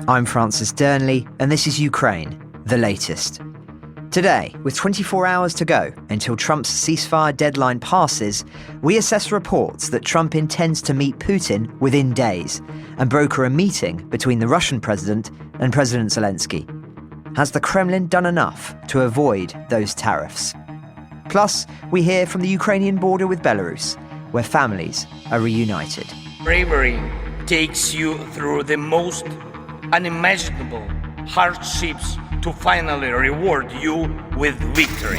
I'm Francis Dearnley, and this is Ukraine, the latest. Today, with 24 hours to go until Trump's ceasefire deadline passes, we assess reports that Trump intends to meet Putin within days and broker a meeting between the Russian president and President Zelensky. Has the Kremlin done enough to avoid those tariffs? Plus, we hear from the Ukrainian border with Belarus, where families are reunited. Bravery takes you through the most unimaginable hardships to finally reward you with victory.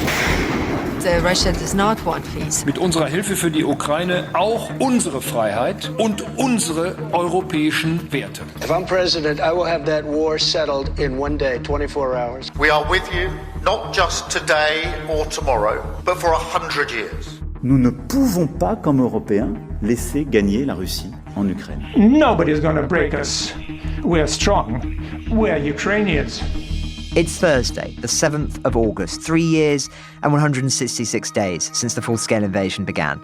Russia does not want peace. Mit unserer Hilfe für die Ukraine auch unsere Freiheit und unsere europäischen Werte. If I'm president, I will have that war settled in one day, 24 hours. We are with you, not just today or tomorrow, but for 100 years. Nous ne pouvons pas, comme Européens, laisser gagner la Russie en Ukraine. Nobody's going to break us. We are strong. We are Ukrainians. It's Thursday, the 7th of August, 3 years and 166 days since the full-scale invasion began.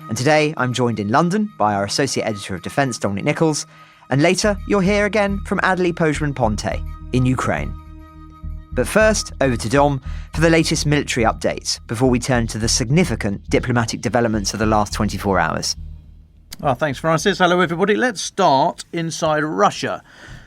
And today I'm joined in London by our Associate Editor of Defence, Dominic Nicholls, and later you'll hear again from Adélie Pojzman-Pontay in Ukraine. But first, over to Dom for the latest military updates before we turn to the significant diplomatic developments of the last 24 hours. Well, thanks, Francis. Hello, everybody. Let's start inside Russia,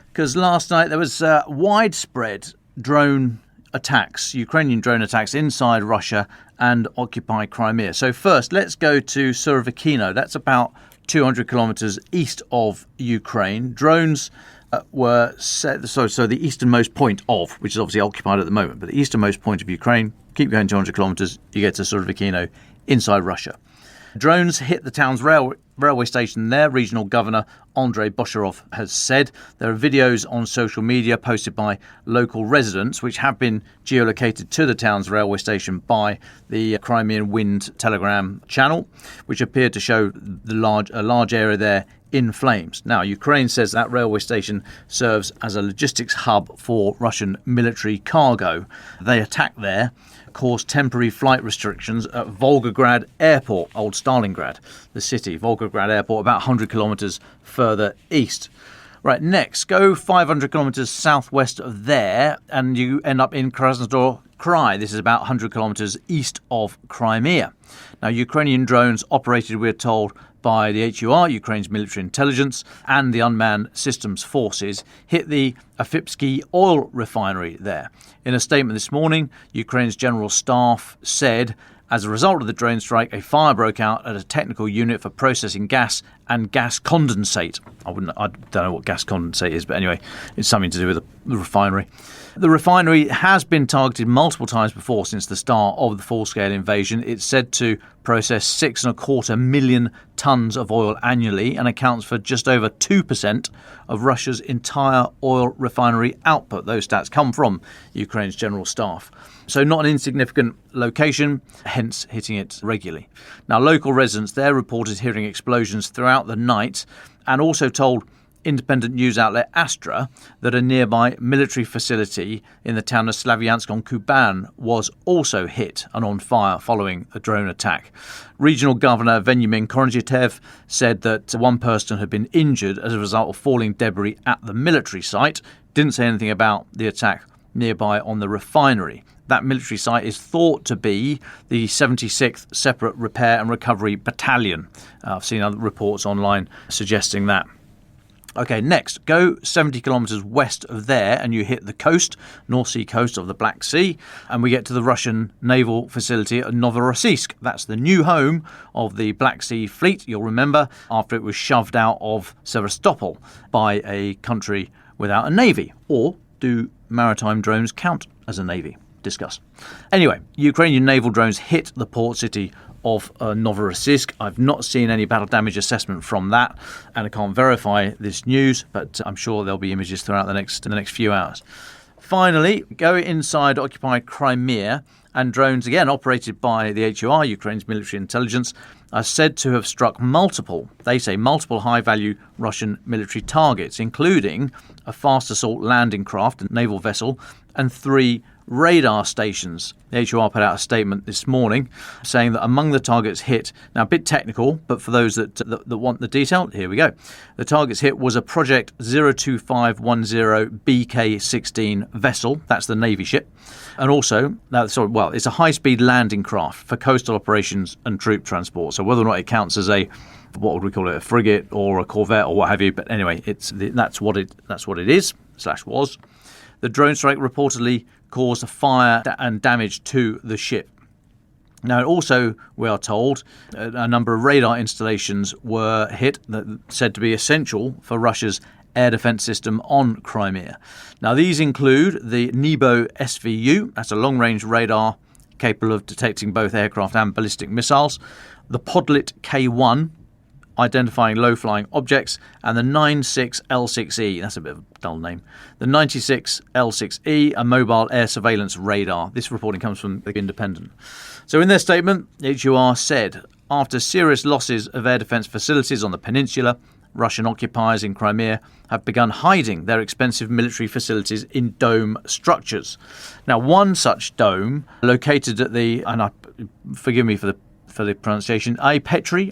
because last night there was widespread drone attacks, Ukrainian drone attacks inside Russia and occupied Crimea. So first, let's go to Surovikino. That's about 200 kilometres east of Ukraine. Drones were set, so the easternmost point of, which is obviously occupied at the moment, but the easternmost point of Ukraine, keep going 200 kilometres, you get to Surovikino inside Russia. Drones hit the town's railway station there, regional governor Andrei Bosharov has said. There are videos on social media posted by local residents which have been geolocated to the town's railway station by the Crimean Wind Telegram channel, which appeared to show a large area there in flames. Now, Ukraine says that railway station serves as a logistics hub for Russian military cargo. They attacked there, caused temporary flight restrictions at Volgograd Airport, old Stalingrad, the city. Volgograd Airport, about 100 kilometres further east. Right, next, go 500 kilometres southwest of there and you end up in Krasnodar Krai. This is about 100 kilometres east of Crimea. Now, Ukrainian drones operated, we're told, by the HUR, Ukraine's military intelligence, and the unmanned systems forces, hit the Afipsky oil refinery there. In a statement this morning, Ukraine's general staff said, as a result of the drone strike, a fire broke out at a technical unit for processing gas and gas condensate. I don't know what gas condensate is, but anyway, it's something to do with the refinery. The refinery has been targeted multiple times before since the start of the full-scale invasion. It's said to process 6.25 million tonnes of oil annually and accounts for just over 2% of Russia's entire oil refinery output. Those stats come from Ukraine's general staff. So not an insignificant location, hence hitting it regularly. Now, local residents there reported hearing explosions throughout the night and also told independent news outlet Astra that a nearby military facility in the town of Slavyansk on Kuban was also hit and on fire following a drone attack. Regional Governor Veniamin Koryzhev said that one person had been injured as a result of falling debris at the military site. Didn't say anything about the attack nearby on the refinery. That military site is thought to be the 76th Separate Repair and Recovery Battalion. I've seen other reports online suggesting that. OK, next, go 70 kilometres west of there and you hit the coast, North Sea coast of the Black Sea, and we get to the Russian naval facility at Novorossiysk. That's the new home of the Black Sea Fleet, you'll remember, after it was shoved out of Sevastopol by a country without a navy. Or do maritime drones count as a navy? Discuss. Anyway, Ukrainian naval drones hit the port city of Novorossiysk. I've not seen any battle damage assessment from that, and I can't verify this news, but I'm sure there'll be images throughout the next few hours. Finally, go inside occupied Crimea, and drones, again operated by the HUR, Ukraine's military intelligence, are said to have struck multiple high-value Russian military targets, including a fast assault landing craft, a naval vessel, and 3 radar stations. The HUR put out a statement this morning saying that among the targets hit, now a bit technical, but for those that want the detail, here we go. The targets hit was a Project 02510 BK-16 vessel, that's the Navy ship, and also, it's a high-speed landing craft for coastal operations and troop transport. So whether or not it counts as a, what would we call it, a frigate or a corvette or what have you, but anyway, that's what it is / was. The drone strike reportedly caused a fire and damage to the ship. Now, also, we are told, a number of radar installations were hit that said to be essential for Russia's air defence system on Crimea. Now, these include the Nebo SVU, that's a long-range radar capable of detecting both aircraft and ballistic missiles, the Podlit K1, identifying low-flying objects, and the 96L6E, that's a bit of a dull name, the 96L6E, a mobile air surveillance radar. This reporting comes from The Independent. So in their statement, HUR said, after serious losses of air defence facilities on the peninsula, Russian occupiers in Crimea have begun hiding their expensive military facilities in dome structures. Now, one such dome, located at the, forgive me for the pronunciation, Petri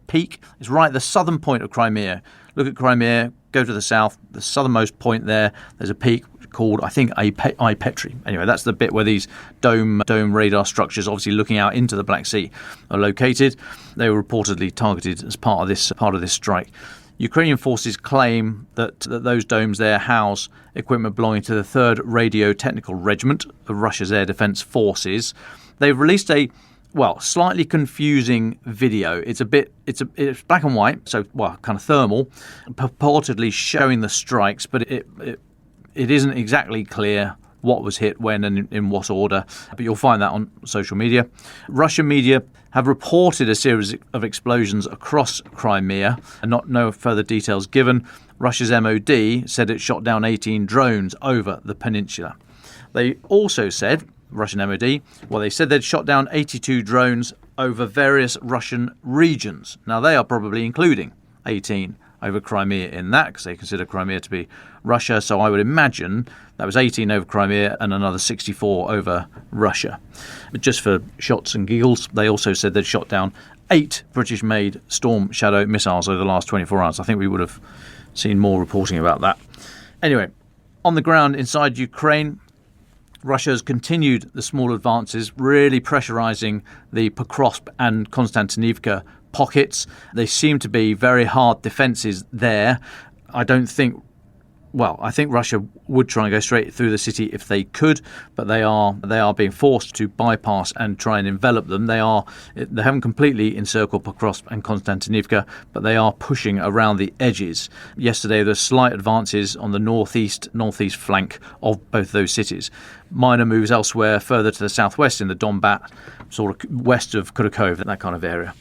Peak. It's right at the southern point of Crimea. Look at Crimea, go to the south, the southernmost point there, there's a peak called, I think, Petri. Anyway, that's the bit where these dome radar structures, obviously looking out into the Black Sea, are located. They were reportedly targeted as part of this strike. Ukrainian forces claim that those domes there house equipment belonging to the 3rd Radio Technical Regiment of Russia's Air Defence Forces. They've released a slightly confusing video. It's black and white, so kind of thermal, purportedly showing the strikes, but it isn't exactly clear what was hit when and in what order. But you'll find that on social media. Russian media have reported a series of explosions across Crimea, and no further details given. Russia's MOD said it shot down 18 drones over the peninsula. They also said, Russian MOD, they said they'd shot down 82 drones over various Russian regions. Now, they are probably including 18 over Crimea in that, because they consider Crimea to be Russia. So I would imagine that was 18 over Crimea and another 64 over Russia. But just for shots and giggles, they also said they'd shot down 8 British-made Storm Shadow missiles over the last 24 hours. I think we would have seen more reporting about that. Anyway, on the ground inside Ukraine, Russia has continued the small advances, really pressurising the Pokrovsk and Konstantinivka pockets. They seem to be very hard defences there. I think Russia would try and go straight through the city if they could, but they are being forced to bypass and try and envelop them. They haven't completely encircled Pokrovsk and Konstantinivka, but they are pushing around the edges. Yesterday there were slight advances on the northeast flank of both those cities. Minor moves elsewhere, further to the southwest in the Donbass, sort of west of Kharkiv, that kind of area.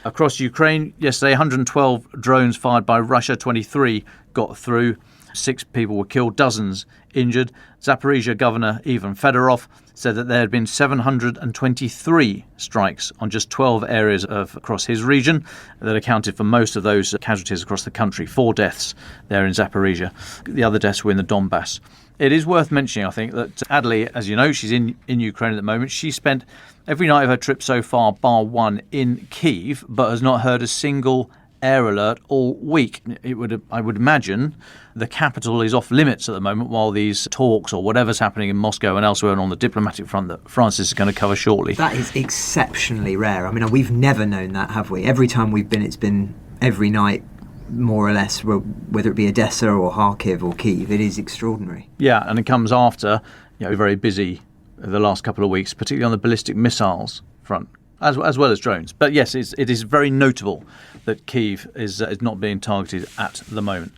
Across Ukraine, yesterday 112 drones fired by Russia, 23 got through. 6 people were killed, dozens injured. Zaporizhia Governor Ivan Fedorov said that there had been 723 strikes on just 12 areas across his region that accounted for most of those casualties across the country. 4 deaths there in Zaporizhia. The other deaths were in the Donbass. It is worth mentioning, I think, that Adélie, as you know, she's in Ukraine at the moment. She spent every night of her trip so far, bar one, in Kyiv, but has not heard a single air alert all week. I would imagine the capital is off limits at the moment while these talks or whatever's happening in Moscow and elsewhere and on the diplomatic front that Francis is going to cover shortly. That is exceptionally rare. I mean, we've never known that, have we? Every time we've been, it's been every night, more or less, whether it be Odessa or Kharkiv or Kyiv. It is extraordinary. Yeah, and it comes after very busy the last couple of weeks, particularly on the ballistic missiles front, as well as drones. But yes, it is very notable that Kyiv is not being targeted at the moment.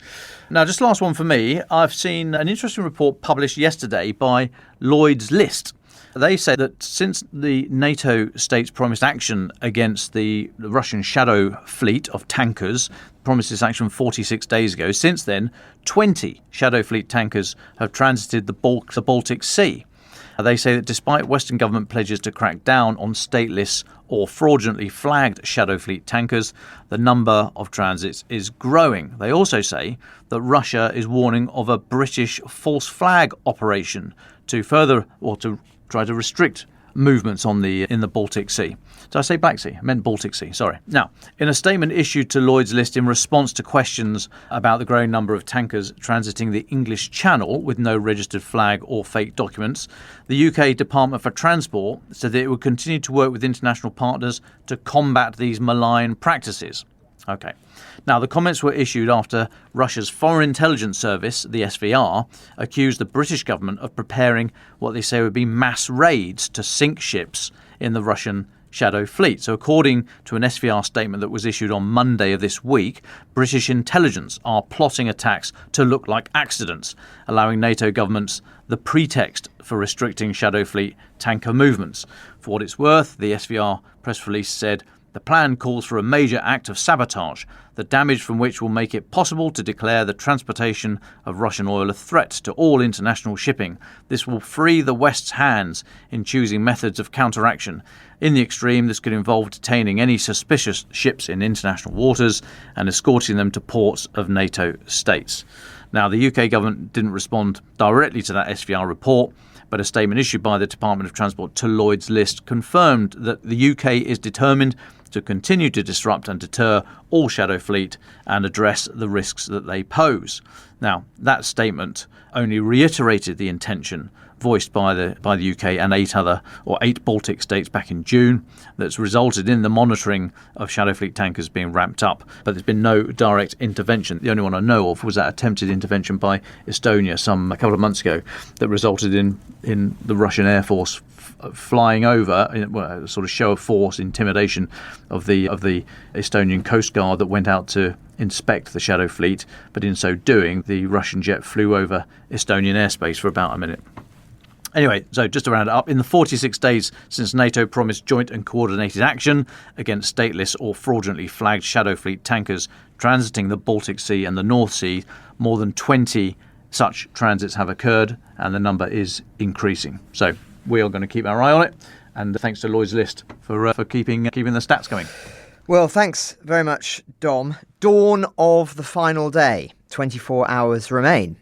Now, just last one for me. I've seen an interesting report published yesterday by Lloyd's List. They say that since the NATO states promised action against the Russian shadow fleet of tankers, promised this action 46 days ago, since then, 20 shadow fleet tankers have transited the Baltic Sea. They say that despite Western government pledges to crack down on stateless or fraudulently flagged Shadow Fleet tankers, the number of transits is growing. They also say that Russia is warning of a British false flag operation to try to restrict movements in the Baltic Sea. Did I say Black Sea? I meant Baltic Sea, sorry. Now, in a statement issued to Lloyd's List in response to questions about the growing number of tankers transiting the English Channel with no registered flag or fake documents, the UK Department for Transport said that it would continue to work with international partners to combat these malign practices. Okay. Now, the comments were issued after Russia's Foreign Intelligence Service, the SVR, accused the British government of preparing what they say would be mass raids to sink ships in the Russian Shadow Fleet. So according to an SVR statement that was issued on Monday of this week, British intelligence are plotting attacks to look like accidents, allowing NATO governments the pretext for restricting Shadow Fleet tanker movements. For what it's worth, the SVR press release said, the plan calls for a major act of sabotage, the damage from which will make it possible to declare the transportation of Russian oil a threat to all international shipping. This will free the West's hands in choosing methods of counteraction. In the extreme, this could involve detaining any suspicious ships in international waters and escorting them to ports of NATO states. Now, the UK government didn't respond directly to that SVR report, but a statement issued by the Department of Transport to Lloyd's List confirmed that the UK is determined to continue to disrupt and deter all Shadow Fleet and address the risks that they pose. Now, that statement only reiterated the intention voiced by the UK and eight Baltic states back in June that's resulted in the monitoring of Shadow Fleet tankers being ramped up. But there's been no direct intervention. The only one I know of was that attempted intervention by Estonia a couple of months ago that resulted in the Russian Air Force flying over, a sort of show of force, intimidation of the Estonian Coast Guard that went out to inspect the Shadow Fleet. But in so doing, the Russian jet flew over Estonian airspace for about a minute. Anyway, so just to round it up, in the 46 days since NATO promised joint and coordinated action against stateless or fraudulently flagged Shadow Fleet tankers transiting the Baltic Sea and the North Sea, more than 20 such transits have occurred, and the number is increasing. So we are going to keep our eye on it, and thanks to Lloyd's List for keeping the stats going. Well, thanks very much, Dom. Dawn of the final day. 24 hours remain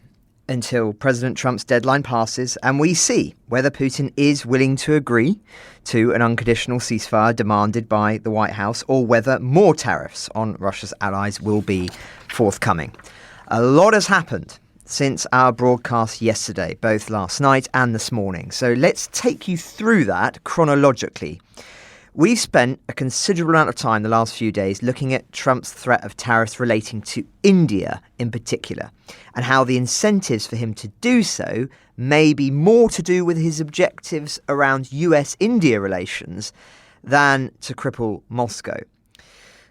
until President Trump's deadline passes and we see whether Putin is willing to agree to an unconditional ceasefire demanded by the White House or whether more tariffs on Russia's allies will be forthcoming. A lot has happened since our broadcast yesterday, both last night and this morning. So let's take you through that chronologically. We've spent a considerable amount of time the last few days looking at Trump's threat of tariffs relating to India in particular, and how the incentives for him to do so may be more to do with his objectives around US-India relations than to cripple Moscow.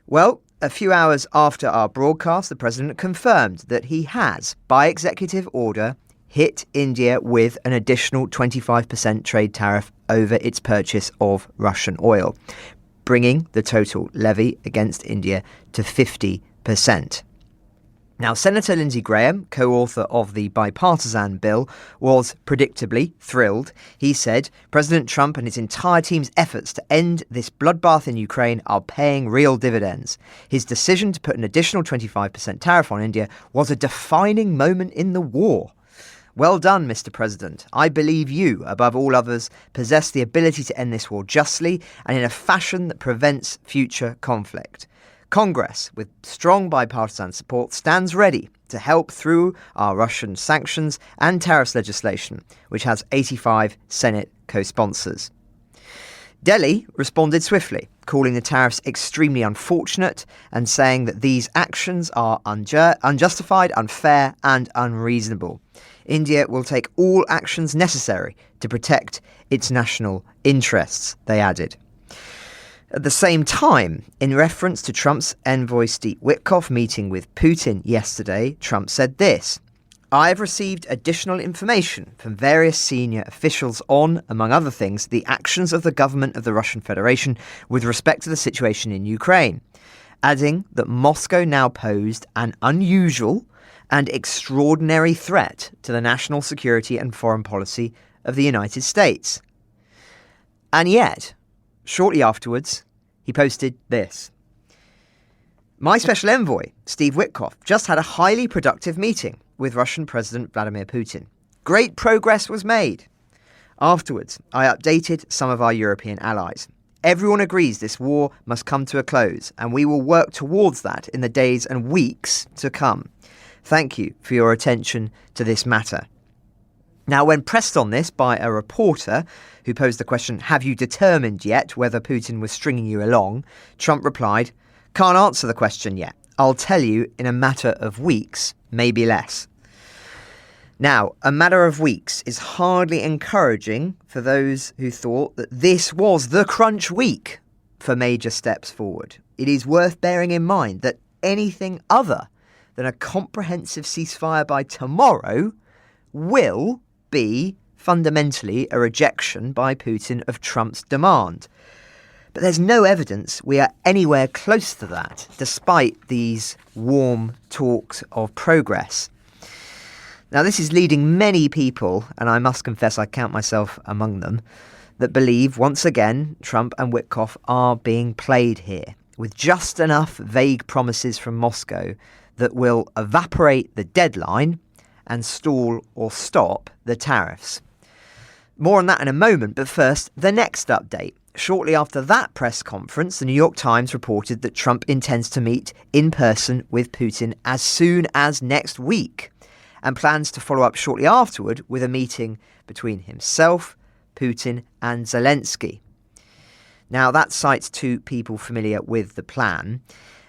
Well, a few hours after our broadcast, the president confirmed that he has, by executive order, hit India with an additional 25% trade tariff over its purchase of Russian oil, bringing the total levy against India to 50%. Now, Senator Lindsey Graham, co-author of the bipartisan bill, was predictably thrilled. He said President Trump and his entire team's efforts to end this bloodbath in Ukraine are paying real dividends. His decision to put an additional 25% tariff on India was a defining moment in the war. Well done, Mr. President. I believe you, above all others, possess the ability to end this war justly and in a fashion that prevents future conflict. Congress, with strong bipartisan support, stands ready to help through our Russian sanctions and tariffs legislation, which has 85 Senate co-sponsors. Delhi responded swiftly, calling the tariffs extremely unfortunate and saying that these actions are unjustified, unfair and unreasonable. India will take all actions necessary to protect its national interests, they added. At the same time, in reference to Trump's envoy Steve Witkoff meeting with Putin yesterday, Trump said this: I have received additional information from various senior officials on, among other things, the actions of the government of the Russian Federation with respect to the situation in Ukraine, adding that Moscow now posed an unusual and extraordinary threat to the national security and foreign policy of the United States. And yet, shortly afterwards, he posted this. My special envoy, Steve Witkoff, just had a highly productive meeting with Russian President Vladimir Putin. Great progress was made. Afterwards, I updated some of our European allies. Everyone agrees this war must come to a close, and we will work towards that in the days and weeks to come. Thank you for your attention to this matter. Now, when pressed on this by a reporter who posed the question, have you determined yet whether Putin was stringing you along? Trump replied, can't answer the question yet. I'll tell you in a matter of weeks, maybe less. Now, a matter of weeks is hardly encouraging for those who thought that this was the crunch week for major steps forward. It is worth bearing in mind that anything other than a comprehensive ceasefire by tomorrow will be fundamentally a rejection by Putin of Trump's demand. But there's no evidence we are anywhere close to that, despite these warm talks of progress. Now, this is leading many people, and I must confess I count myself among them, that believe, once again, Trump and Witkoff are being played here, with just enough vague promises from Moscow that will evaporate the deadline and stall or stop the tariffs. More on that in a moment, but first, the next update. Shortly after that press conference, the New York Times reported that Trump intends to meet in person with Putin as soon as next week, and plans to follow up shortly afterward with a meeting between himself, Putin and Zelensky. Now, that cites two people familiar with the plan.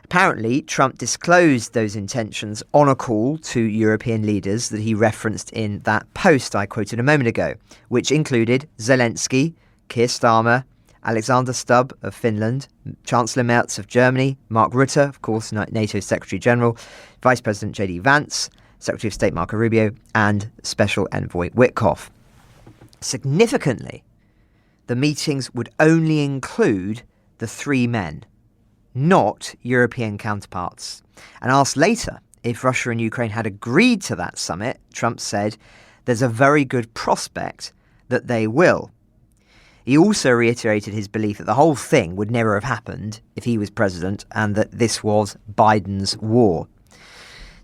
Apparently, Trump disclosed those intentions on a call to European leaders that he referenced in that post I quoted a moment ago, which included Zelensky, Keir Starmer, Alexander Stubb of Finland, Chancellor Merz of Germany, Mark Rutte, of course, NATO Secretary General, Vice President J.D. Vance, Secretary of State Marco Rubio, and Special Envoy Witkoff. Significantly, the meetings would only include the three men, not European counterparts. And asked later if Russia and Ukraine had agreed to that summit, Trump said there's a very good prospect that they will. He also reiterated his belief that the whole thing would never have happened if he was president and that this was Biden's war.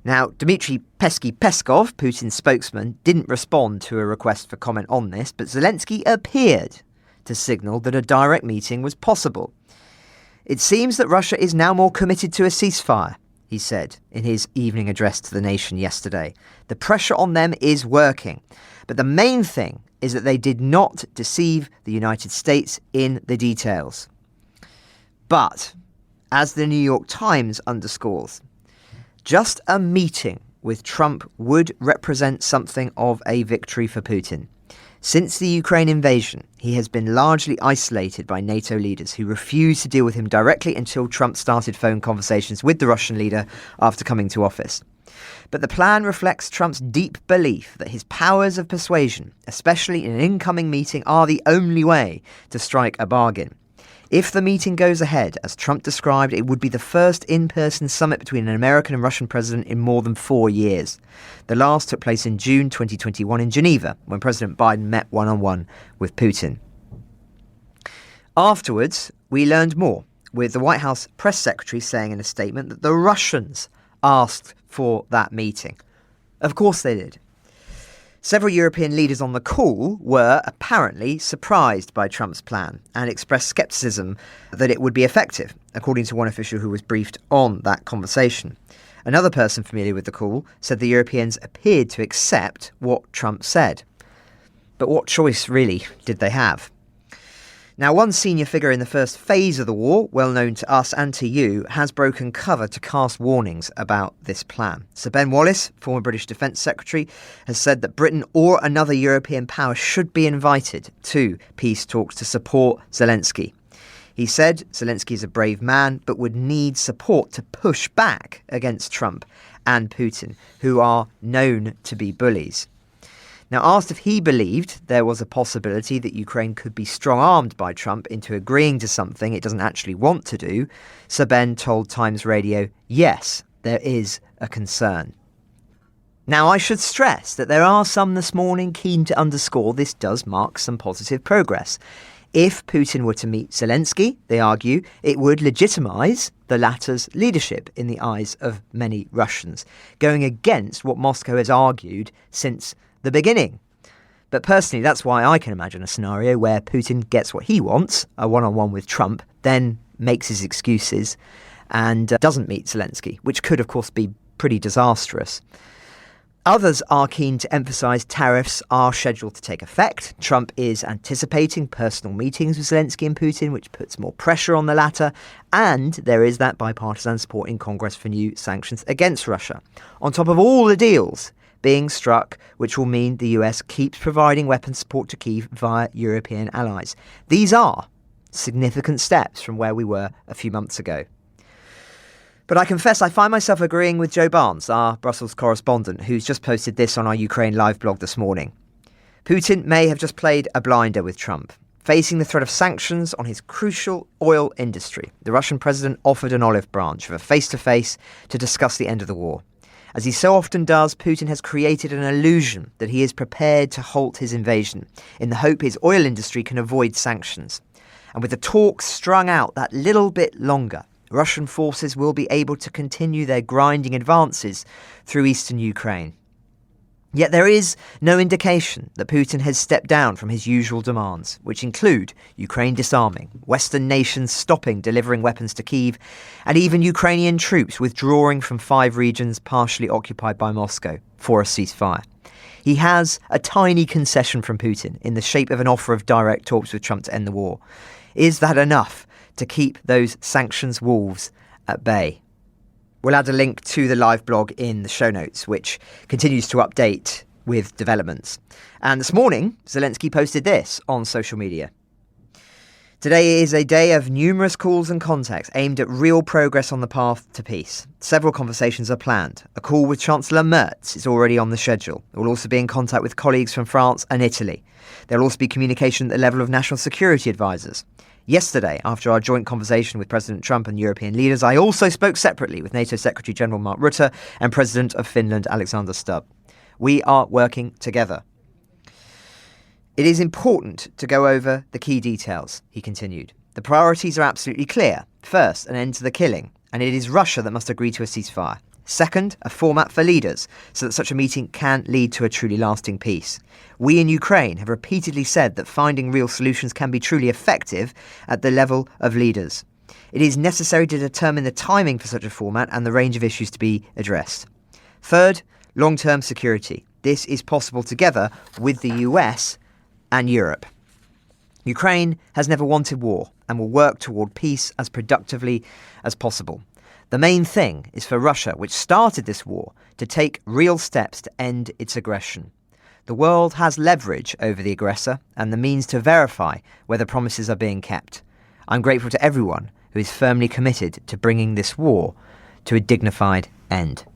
Now, Dmitry Peskov, Putin's spokesman, didn't respond to a request for comment on this, but Zelensky appeared to signal that a direct meeting was possible. It seems that Russia is now more committed to a ceasefire, he said in his evening address to the nation yesterday. The pressure on them is working. But the main thing is that they did not deceive the United States in the details. But, as the New York Times underscores, just a meeting with Trump would represent something of a victory for Putin. Since the Ukraine invasion, he has been largely isolated by NATO leaders who refused to deal with him directly until Trump started phone conversations with the Russian leader after coming to office. But the plan reflects Trump's deep belief that his powers of persuasion, especially in an incoming meeting, are the only way to strike a bargain. If the meeting goes ahead, as Trump described, it would be the first in-person summit between an American and Russian president in more than 4 years. The last took place in June 2021 in Geneva, when President Biden met one-on-one with Putin. Afterwards, we learned more, with the White House press secretary saying in a statement that the Russians asked for that meeting. Of course they did. Several European leaders on the call were apparently surprised by Trump's plan and expressed scepticism that it would be effective, according to one official who was briefed on that conversation. Another person familiar with the call said the Europeans appeared to accept what Trump said. But what choice, really, did they have? Now, one senior figure in the first phase of the war, well known to us and to you, has broken cover to cast warnings about this plan. Sir Ben Wallace, former British Defence Secretary, has said that Britain or another European power should be invited to peace talks to support Zelensky. He said Zelensky is a brave man, but would need support to push back against Trump and Putin, who are known to be bullies. Now, asked if he believed there was a possibility that Ukraine could be strong-armed by Trump into agreeing to something it doesn't actually want to do, Sir Ben told Times Radio, yes, there is a concern. Now, I should stress that there are some this morning keen to underscore this does mark some positive progress. If Putin were to meet Zelensky, they argue, it would legitimise the latter's leadership in the eyes of many Russians, going against what Moscow has argued since the beginning. But personally, that's why I can imagine a scenario where Putin gets what he wants, a one-on-one with Trump, then makes his excuses and doesn't meet Zelensky, which could, of course, be pretty disastrous. Others are keen to emphasise tariffs are scheduled to take effect. Trump is anticipating personal meetings with Zelensky and Putin, which puts more pressure on the latter. And there is that bipartisan support in Congress for new sanctions against Russia. On top of all the deals being struck, which will mean the US keeps providing weapons support to Kyiv via European allies. These are significant steps from where we were a few months ago. But I confess I find myself agreeing with Joe Barnes, our Brussels correspondent, who's just posted this on our Ukraine live blog this morning. Putin may have just played a blinder with Trump. Facing the threat of sanctions on his crucial oil industry, the Russian president offered an olive branch of a face-to-face to discuss the end of the war. As he so often does, Putin has created an illusion that he is prepared to halt his invasion in the hope his oil industry can avoid sanctions. And with the talks strung out that little bit longer, Russian forces will be able to continue their grinding advances through eastern Ukraine. Yet there is no indication that Putin has stepped down from his usual demands, which include Ukraine disarming, Western nations stopping delivering weapons to Kyiv, and even Ukrainian troops withdrawing from 5 regions partially occupied by Moscow for a ceasefire. He has a tiny concession from Putin in the shape of an offer of direct talks with Trump to end the war. Is that enough to keep those sanctions wolves at bay? We'll add a link to the live blog in the show notes, which continues to update with developments. And this morning, Zelensky posted this on social media. Today is a day of numerous calls and contacts aimed at real progress on the path to peace. Several conversations are planned. A call with Chancellor Merz is already on the schedule. We'll also be in contact with colleagues from France and Italy. There will also be communication at the level of national security advisors. Yesterday, after our joint conversation with President Trump and European leaders, I also spoke separately with NATO Secretary-General Mark Rutte and President of Finland, Alexander Stubb. We are working together. It is important to go over the key details, he continued. The priorities are absolutely clear. First, an end to the killing, and it is Russia that must agree to a ceasefire. Second, a format for leaders, so that such a meeting can lead to a truly lasting peace. We in Ukraine have repeatedly said that finding real solutions can be truly effective at the level of leaders. It is necessary to determine the timing for such a format and the range of issues to be addressed. Third, long-term security. This is possible together with the US and Europe. Ukraine has never wanted war and will work toward peace as productively as possible. The main thing is for Russia, which started this war, to take real steps to end its aggression. The world has leverage over the aggressor and the means to verify whether promises are being kept. I'm grateful to everyone who is firmly committed to bringing this war to a dignified end.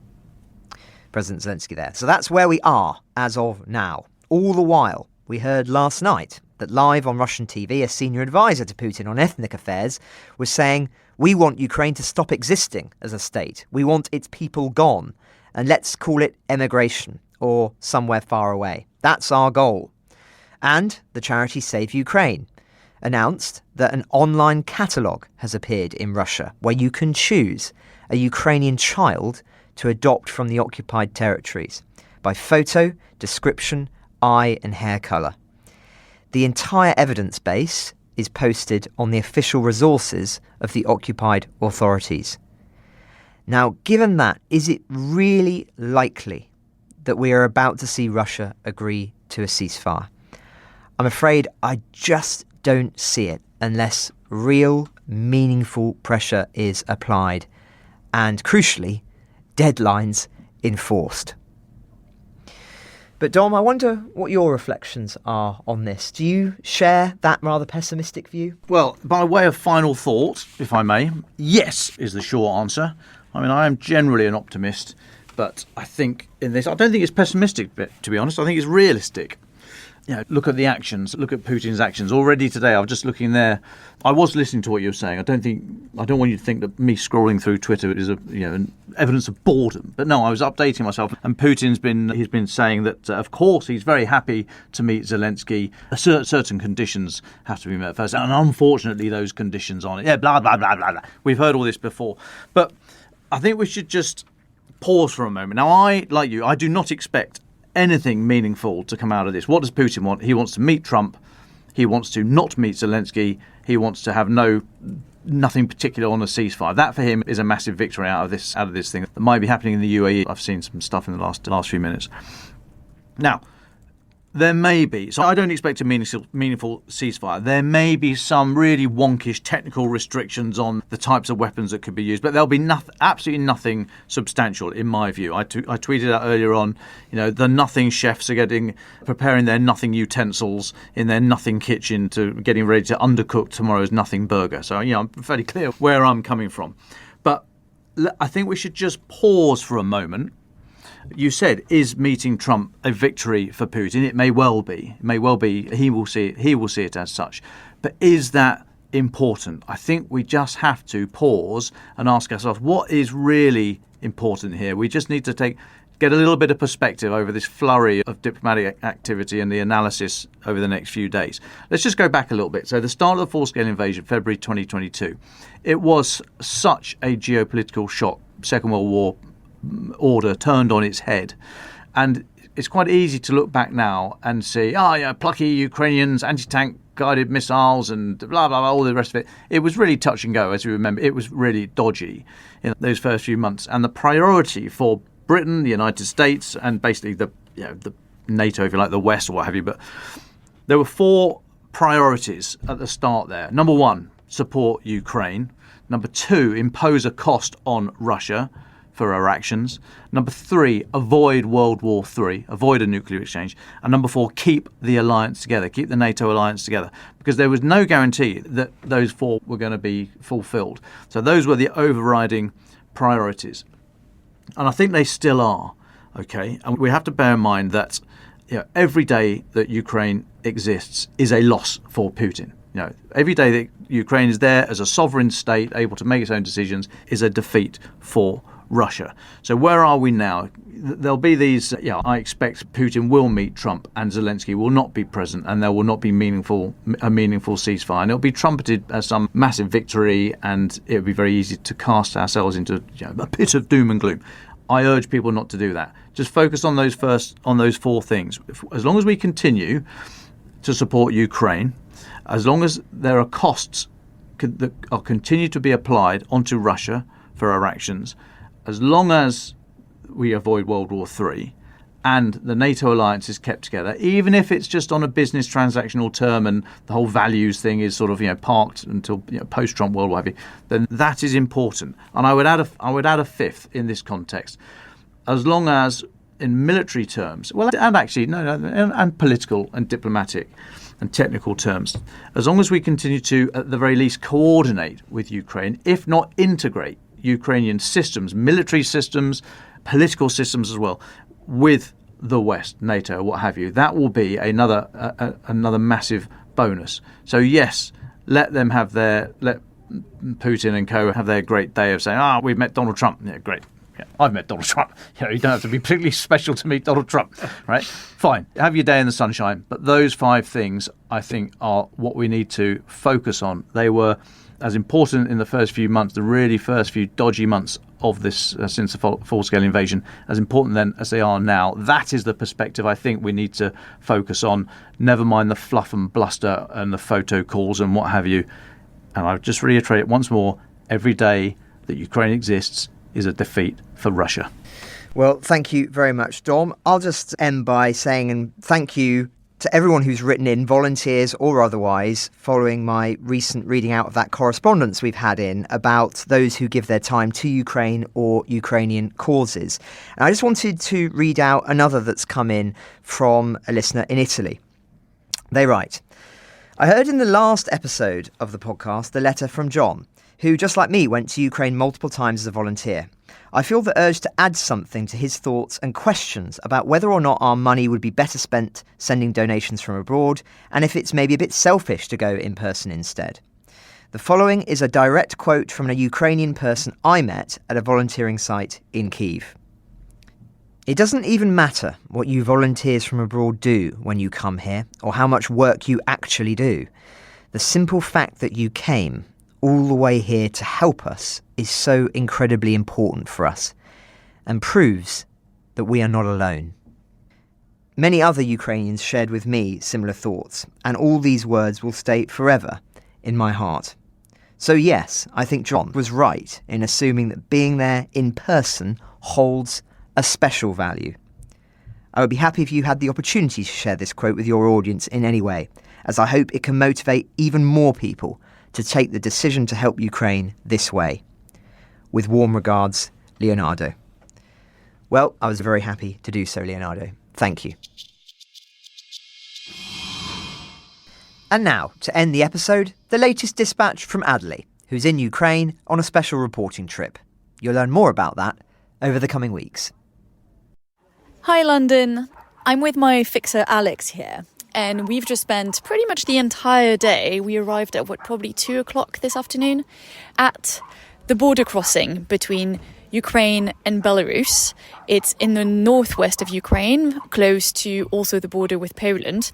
President Zelensky there. So that's where we are as of now. All the while, we heard last night that live on Russian TV, a senior advisor to Putin on ethnic affairs was saying, we want Ukraine to stop existing as a state. We want its people gone. And let's call it emigration or somewhere far away. That's our goal. And the charity Save Ukraine announced that an online catalogue has appeared in Russia where you can choose a Ukrainian child to adopt from the occupied territories by photo, description, eye and hair colour. The entire evidence base is posted on the official resources of the occupied authorities. Now, given that, is it really likely that we are about to see Russia agree to a ceasefire? I'm afraid I just don't see it unless real, meaningful pressure is applied and, crucially, deadlines enforced. But Dom, I wonder what your reflections are on this. Do you share that rather pessimistic view? Well, by way of final thought, if I may, yes is the short answer. I mean, I am generally an optimist, but I think in this, I don't think it's pessimistic, to be honest. I think it's realistic. look at the actions, look at Putin's actions. Already today, I was just looking there. I was listening to what you were saying. I don't want you to think that me scrolling through Twitter is an evidence of boredom. But no, I was updating myself. And Putin's been saying that, of course, he's very happy to meet Zelensky. Certain conditions have to be met first. And unfortunately, those conditions aren't. Yeah, blah, blah, blah, blah, blah. We've heard all this before. But I think we should just pause for a moment. Now, like you, I do not expect anything meaningful to come out of this. What does Putin want? He wants to meet Trump. He wants to not meet Zelensky. He wants to have nothing particular on a ceasefire. That for him is a massive victory out of this thing that might be happening in the UAE. I've seen some stuff in the last few minutes. Now, there may be, so I don't expect a meaningful ceasefire. There may be some really wonkish technical restrictions on the types of weapons that could be used, but there'll be absolutely nothing substantial in my view. I tweeted out earlier on, the nothing chefs are preparing their nothing utensils in their nothing kitchen to getting ready to undercook tomorrow's nothing burger. So, I'm fairly clear where I'm coming from. But I think we should just pause for a moment. You said, is meeting Trump a victory for Putin? It may well be. It may well be. He will see it as such. But is that important? I think we just have to pause and ask ourselves, what is really important here? We just need to get a little bit of perspective over this flurry of diplomatic activity and the analysis over the next few days. Let's just go back a little bit. So the start of the full-scale invasion, February 2022, it was such a geopolitical shock. Second World War order turned on its head, and it's quite easy to look back now and see plucky Ukrainians, anti-tank guided missiles and blah blah blah, all the rest of it. It was really touch and go, as you remember. It was really dodgy in those first few months, and the priority for Britain, the United States, and basically the NATO, if you like, the West or what have you, but there were 4 priorities at the start there. Number 1, support Ukraine. Number 2, impose a cost on Russia for our actions. Number 3, avoid World War III, avoid a nuclear exchange. And number 4, keep the alliance together, keep the NATO alliance together, because there was no guarantee that those 4 were going to be fulfilled. So those were the overriding priorities. And I think they still are, okay? And we have to bear in mind that every day that Ukraine exists is a loss for Putin. Every day that Ukraine is there as a sovereign state, able to make its own decisions, is a defeat for Russia. So where are we now? There'll be these, I expect Putin will meet Trump and Zelensky will not be present, and there will not be a meaningful ceasefire. And it'll be trumpeted as some massive victory, and it'll be very easy to cast ourselves into a pit of doom and gloom. I urge people not to do that. Just focus on those 4 things. As long as we continue to support Ukraine, as long as there are costs that are continue to be applied onto Russia for our actions, as long as we avoid World War III and the NATO alliance is kept together, even if it's just on a business transactional term and the whole values thing is sort of parked until post-Trump world, what have you, then that is important. And I would add a 5th in this context. As long as, in military terms, and political and diplomatic and technical terms, as long as we continue to, at the very least, coordinate with Ukraine, if not integrate Ukrainian systems, military systems, political systems as well, with the West, NATO, what have you, that will be another massive bonus. So yes, let Putin and co have their great day of saying, we've met Donald Trump. Yeah, great. Yeah, I've met Donald Trump. You don't have to be particularly special to meet Donald Trump, right? Fine. Have your day in the sunshine. But those 5 things, I think, are what we need to focus on. They were as important in the first few months, the really first few dodgy months of this since the full-scale invasion, as important then as they are now. That is the perspective I think we need to focus on. Never mind the fluff and bluster and the photo calls and what have you. And I'll just reiterate it once more, every day that Ukraine exists is a defeat for Russia. Well, thank you very much, Dom. I'll just end by saying thank you to everyone who's written in, volunteers or otherwise, following my recent reading out of that correspondence we've had in about those who give their time to Ukraine or Ukrainian causes. And I just wanted to read out another that's come in from a listener in Italy. They write, I heard in the last episode of the podcast the letter from John, who, just like me, went to Ukraine multiple times as a volunteer. I feel the urge to add something to his thoughts and questions about whether or not our money would be better spent sending donations from abroad, and if it's maybe a bit selfish to go in person instead. The following is a direct quote from a Ukrainian person I met at a volunteering site in Kyiv. It doesn't even matter what you volunteers from abroad do when you come here, or how much work you actually do. The simple fact that you came all the way here to help us is so incredibly important for us, and proves that we are not alone. Many other Ukrainians shared with me similar thoughts, and all these words will stay forever in my heart. So yes, I think John was right in assuming that being there in person holds a special value. I would be happy if you had the opportunity to share this quote with your audience in any way, as I hope it can motivate even more people to take the decision to help Ukraine this way. With warm regards, Leonardo. Well, I was very happy to do so, Leonardo. Thank you. And now, to end the episode, the latest dispatch from Adélie, who's in Ukraine on a special reporting trip. You'll learn more about that over the coming weeks. Hi London, I'm with my fixer Alex here, and we've just spent pretty much the entire day. We arrived at probably 2 o'clock this afternoon at the border crossing between Ukraine and Belarus. It's in the northwest of Ukraine, close to also the border with Poland.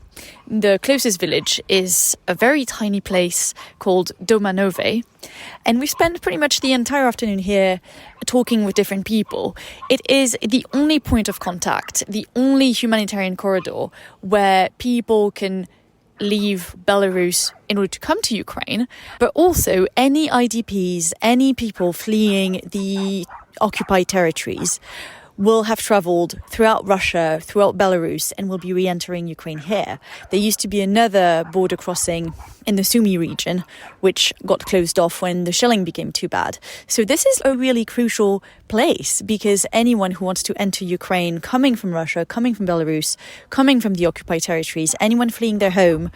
The closest village is a very tiny place called Dominic, and we spent pretty much the entire afternoon here talking with different people. It is the only point of contact, the only humanitarian corridor where people can leave Belarus in order to come to Ukraine, but also any IDPs, any people fleeing the occupied territories will have travelled throughout Russia, throughout Belarus, and will be re-entering Ukraine here. There used to be another border crossing in the Sumy region, which got closed off when the shelling became too bad. So this is a really crucial place, because anyone who wants to enter Ukraine, coming from Russia, coming from Belarus, coming from the occupied territories, anyone fleeing their home,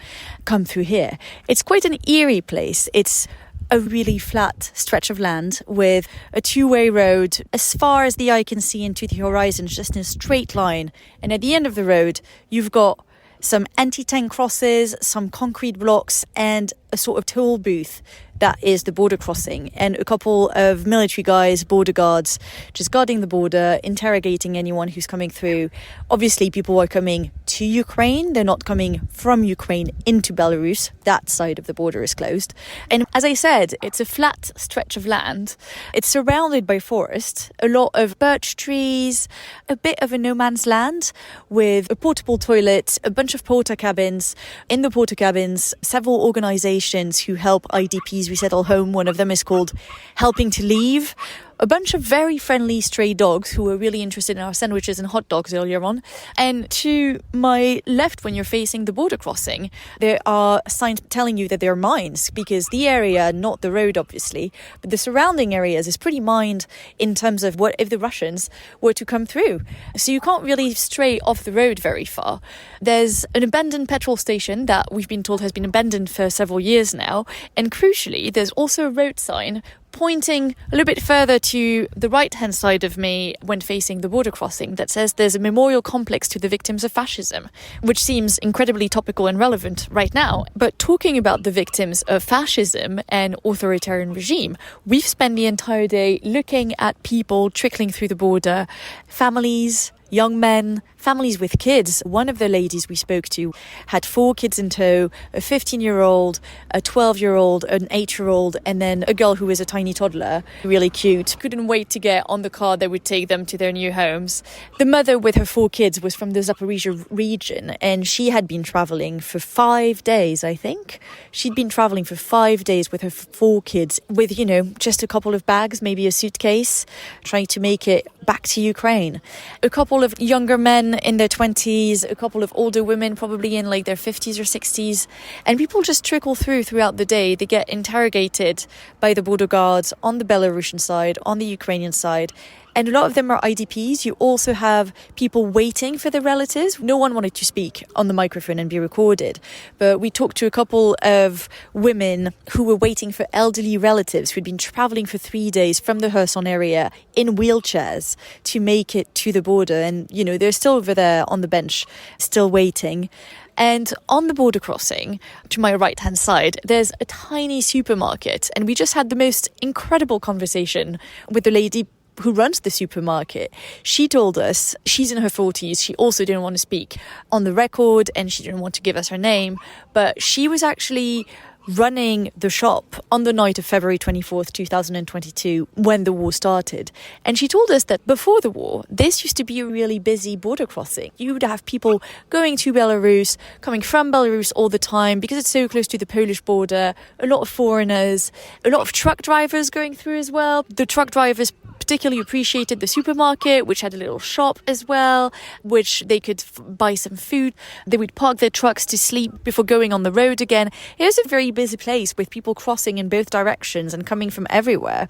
come through here. It's quite an eerie place. It's a really flat stretch of land with a two-way road as far as the eye can see into the horizon, just in a straight line. And at the end of the road, you've got some anti-tank crosses, some concrete blocks, and a sort of toll booth that is the border crossing, and a couple of military guys, border guards, just guarding the border, interrogating anyone who's coming through. Obviously, people are coming to Ukraine. They're not coming from Ukraine into Belarus. That side of the border is closed. And as I said, it's a flat stretch of land. It's surrounded by forest, a lot of birch trees, a bit of a no man's land with a portable toilet, a bunch of porta cabins. In the porta cabins, several organizations who help IDPs resettle home. One of them is called Helping to Leave. A bunch of very friendly stray dogs who were really interested in our sandwiches and hot dogs earlier on. And to my left, when you're facing the border crossing, there are signs telling you that they're mines, because the area, not the road obviously, but the surrounding areas is pretty mined in terms of what if the Russians were to come through. So you can't really stray off the road very far. There's an abandoned petrol station that we've been told has been abandoned for several years now. And crucially, there's also a road sign pointing a little bit further to the right-hand side of me when facing the border crossing that says there's a memorial complex to the victims of fascism, which seems incredibly topical and relevant right now. But talking about the victims of fascism and authoritarian regime, we've spent the entire day looking at people trickling through the border, families, young men, families with kids. One of the ladies we spoke to had 4 kids in tow, a 15-year-old, a 12-year-old, an 8-year-old, and then a girl who was a tiny toddler. Really cute. Couldn't wait to get on the car that would take them to their new homes. The mother with her 4 kids was from the Zaporizhia region, and she had been traveling for 5 days, I think. She'd been traveling for 5 days with her 4 kids with, just a couple of bags, maybe a suitcase, trying to make it back to Ukraine. A couple of younger men in their 20s, a couple of older women probably in like their 50s or 60s, and people just trickle throughout the day. They get interrogated by the border guards on the Belarusian side, on the Ukrainian side, And a lot of them are IDPs. You also have people waiting for their relatives. No one wanted to speak on the microphone and be recorded. But we talked to a couple of women who were waiting for elderly relatives who'd been traveling for 3 days from the Kherson area in wheelchairs to make it to the border. And, you know, they're still over there on the bench, still waiting. And on the border crossing, to my right-hand side, there's a tiny supermarket. And we just had the most incredible conversation with the lady who runs the supermarket. She told us she's in her 40s. She also didn't want to speak on the record and she didn't want to give us her name. But she was actually running the shop on the night of February 24th, 2022, when the war started. And she told us that before the war, this used to be a really busy border crossing. You would have people going to Belarus, coming from Belarus all the time because it's so close to the Polish border, a lot of foreigners, a lot of truck drivers going through as well. The truck drivers particularly appreciated the supermarket, which had a little shop as well, which they could buy some food. They would park their trucks to sleep before going on the road again. It was a very busy place with people crossing in both directions and coming from everywhere.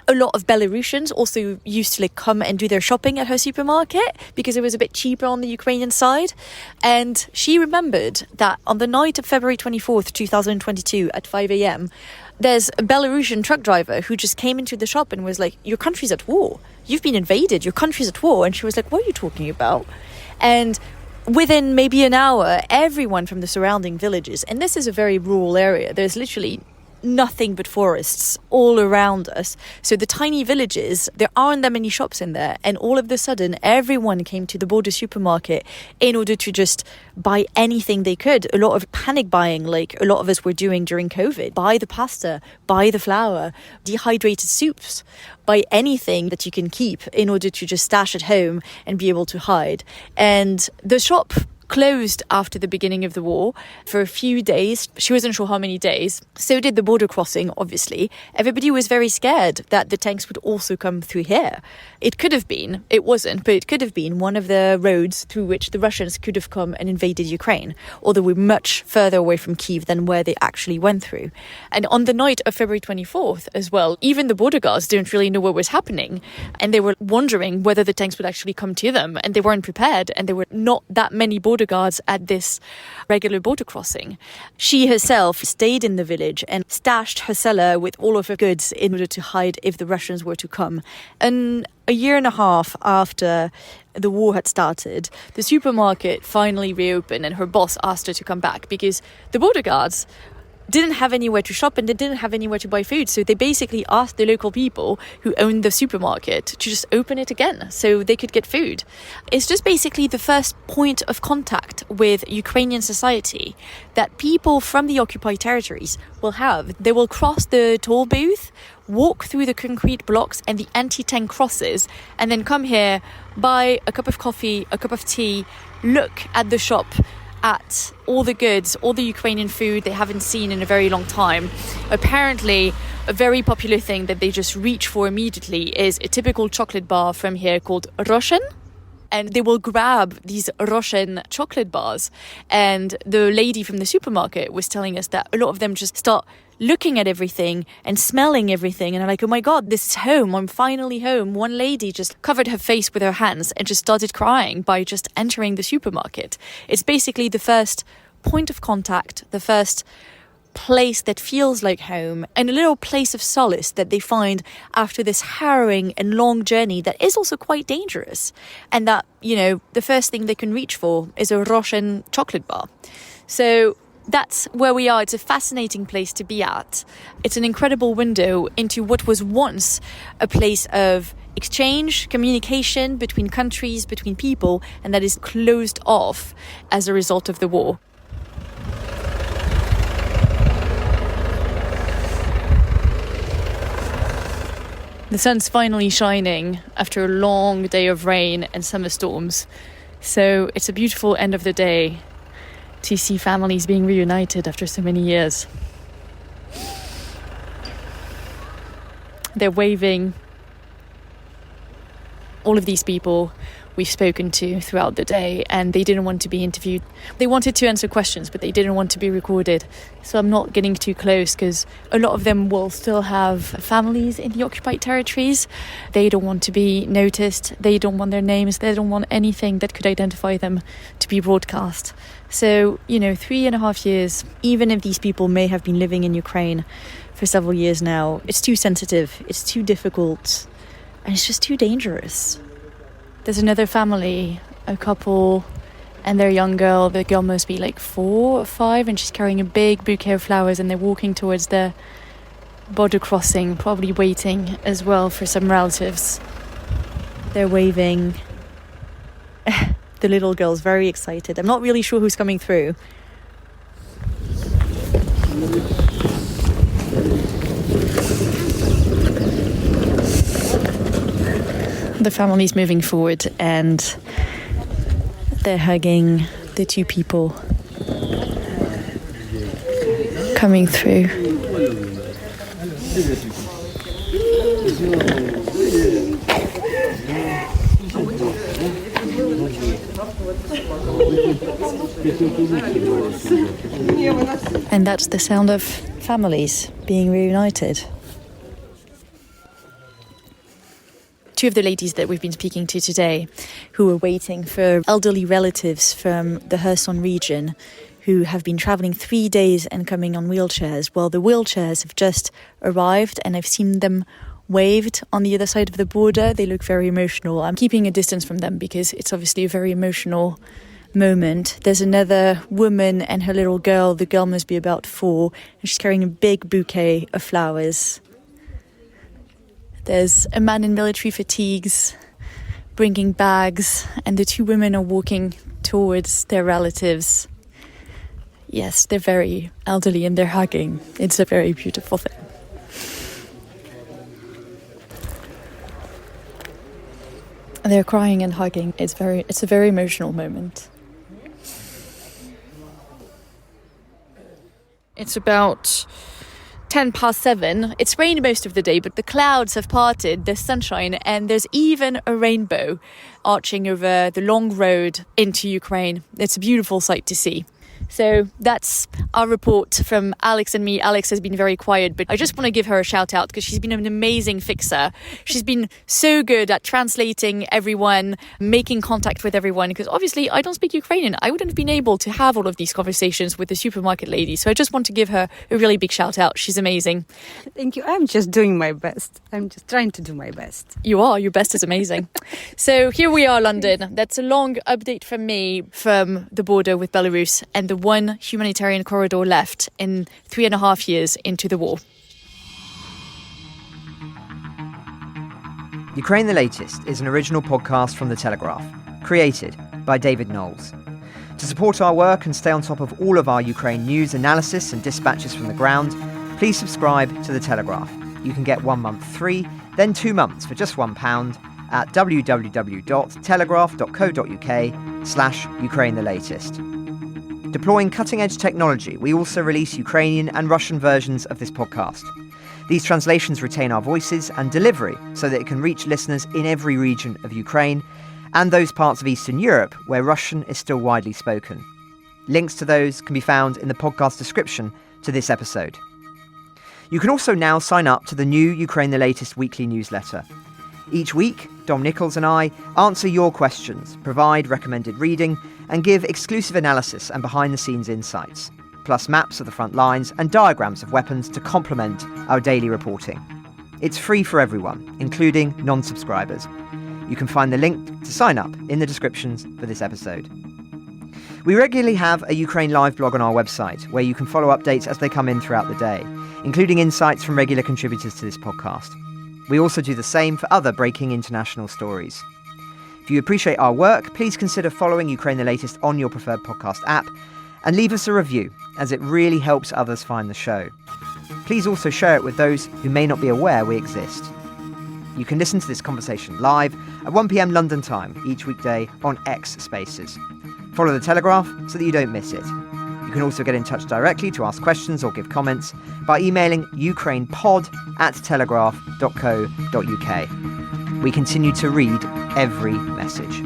A lot of Belarusians also used to come and do their shopping at her supermarket because it was a bit cheaper on the Ukrainian side. And she remembered that on the night of February 24th, 2022 at 5 a.m., there's a Belarusian truck driver who just came into the shop and was like, your country's at war. You've been invaded. Your country's at war. And she was like, what are you talking about? And within maybe an hour, everyone from the surrounding villages, and this is a very rural area, there's literally nothing but forests all around us. So the tiny villages, there aren't that many shops in there. And all of a sudden, everyone came to the border supermarket in order to just buy anything they could. A lot of panic buying, like a lot of us were doing during COVID. Buy the pasta, buy the flour, dehydrated soups, buy anything that you can keep in order to just stash at home and be able to hide. And the shop closed after the beginning of the war for a few days. She wasn't sure how many days. So did the border crossing, obviously. Everybody was very scared that the tanks would also come through here. It could have been, it wasn't, but it could have been one of the roads through which the Russians could have come and invaded Ukraine, although we're much further away from Kyiv than where they actually went through. And on the night of February 24th as well, even the border guards didn't really know what was happening. And they were wondering whether the tanks would actually come to them. And they weren't prepared. And there were not that many border guards at this regular border crossing. She herself stayed in the village and stashed her cellar with all of her goods in order to hide if the Russians were to come. And a year and a half after the war had started, the supermarket finally reopened and her boss asked her to come back because the border guards didn't have anywhere to shop and they didn't have anywhere to buy food. So they basically asked the local people who owned the supermarket to just open it again so they could get food. It's just basically the first point of contact with Ukrainian society that people from the occupied territories will have. They will cross the toll booth, walk through the concrete blocks and the anti-tank crosses, and then come here, buy a cup of coffee, a cup of tea, look at the shop, at all the goods, all the Ukrainian food they haven't seen in a very long time. Apparently, a very popular thing that they just reach for immediately is a typical chocolate bar from here called Russian. And they will grab these Russian chocolate bars. And the lady from the supermarket was telling us that a lot of them just start looking at everything and smelling everything and are like, oh my God, this is home. I'm finally home. One lady just covered her face with her hands and just started crying by just entering the supermarket. It's basically the first point of contact, the first place that feels like home, and a little place of solace that they find after this harrowing and long journey that is also quite dangerous. And that, you know, the first thing they can reach for is a Russian chocolate bar. So that's where we are. It's a fascinating place to be at. It's an incredible window into what was once a place of exchange, communication between countries, between people, and that is closed off as a result of the war. The sun's finally shining after a long day of rain and summer storms. So it's a beautiful end of the day to see families being reunited after so many years. They're waving. All of these people we've spoken to throughout the day, and they didn't want to be interviewed. They wanted to answer questions, but they didn't want to be recorded. So I'm not getting too close because a lot of them will still have families in the occupied territories. They don't want to be noticed. They don't want their names. They don't want anything that could identify them to be broadcast. So, 3.5 years, even if these people may have been living in Ukraine for several years now, it's too sensitive, it's too difficult, and it's just too dangerous. There's another family, a couple, and their young girl. The girl must be like 4 or 5, and she's carrying a big bouquet of flowers, and they're walking towards the border crossing, probably waiting as well for some relatives. They're waving. The little girl's very excited. I'm not really sure who's coming through. The family's moving forward and they're hugging the two people coming through. And that's the sound of families being reunited. Two of the ladies that we've been speaking to today who were waiting for elderly relatives from the Kherson region who have been travelling 3 days and coming on wheelchairs. Well, the wheelchairs have just arrived and I've seen them waved on the other side of the border. They look very emotional. I'm keeping a distance from them because it's obviously a very emotional moment. There's another woman and her little girl. The girl must be about 4 and she's carrying a big bouquet of flowers. There's a man in military fatigues bringing bags, and the two women are walking towards their relatives. Yes, they're very elderly and they're hugging. It's a very beautiful thing. And they're crying and hugging. It's a very emotional moment. It's about 7:10. It's rained most of the day, but the clouds have parted, there's sunshine, and there's even a rainbow arching over the long road into Ukraine. It's a beautiful sight to see. So that's our report from Alex and me. Alex has been very quiet, but I just want to give her a shout out because she's been an amazing fixer. She's been so good at translating everyone, making contact with everyone, because obviously I don't speak Ukrainian. I wouldn't have been able to have all of these conversations with the supermarket lady. So I just want to give her a really big shout out. She's amazing. Thank you. I'm just doing my best. I'm just trying to do my best. You are. Your best is amazing. So here we are, London. That's a long update from me from the border with Belarus and the one humanitarian corridor left in 3.5 years into the war. Ukraine the Latest is an original podcast from The Telegraph, created by David Nicholls. To support our work and stay on top of all of our Ukraine news, analysis and dispatches from the ground, please subscribe to The Telegraph. You can get 1 month free, then 2 months for just £1 at www.telegraph.co.uk/Ukraine the Latest. Deploying cutting-edge technology, we also release Ukrainian and Russian versions of this podcast. These translations retain our voices and delivery so that it can reach listeners in every region of Ukraine and those parts of Eastern Europe where Russian is still widely spoken. Links to those can be found in the podcast description to this episode. You can also now sign up to the new Ukraine the Latest weekly newsletter. Each week, Dom Nicholls and I answer your questions, provide recommended reading, and give exclusive analysis and behind-the-scenes insights, plus maps of the front lines and diagrams of weapons to complement our daily reporting. It's free for everyone, including non-subscribers. You can find the link to sign up in the descriptions for this episode. We regularly have a Ukraine Live blog on our website, where you can follow updates as they come in throughout the day, including insights from regular contributors to this podcast. We also do the same for other breaking international stories. If you appreciate our work, please consider following Ukraine the Latest on your preferred podcast app and leave us a review, as it really helps others find the show. Please also share it with those who may not be aware we exist. You can listen to this conversation live at 1 p.m. London time each weekday on X Spaces. Follow The Telegraph so that you don't miss it. You can also get in touch directly to ask questions or give comments by emailing ukrainepod@telegraph.co.uk. We continue to read every message.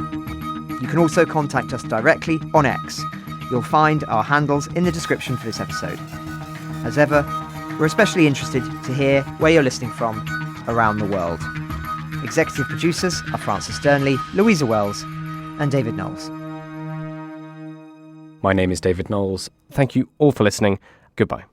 You can also contact us directly on X. You'll find our handles in the description for this episode. As ever, we're especially interested to hear where you're listening from around the world. Executive producers are Francis Dearnley, Louisa Wells, and David Knowles. My name is David Knowles. Thank you all for listening. Goodbye.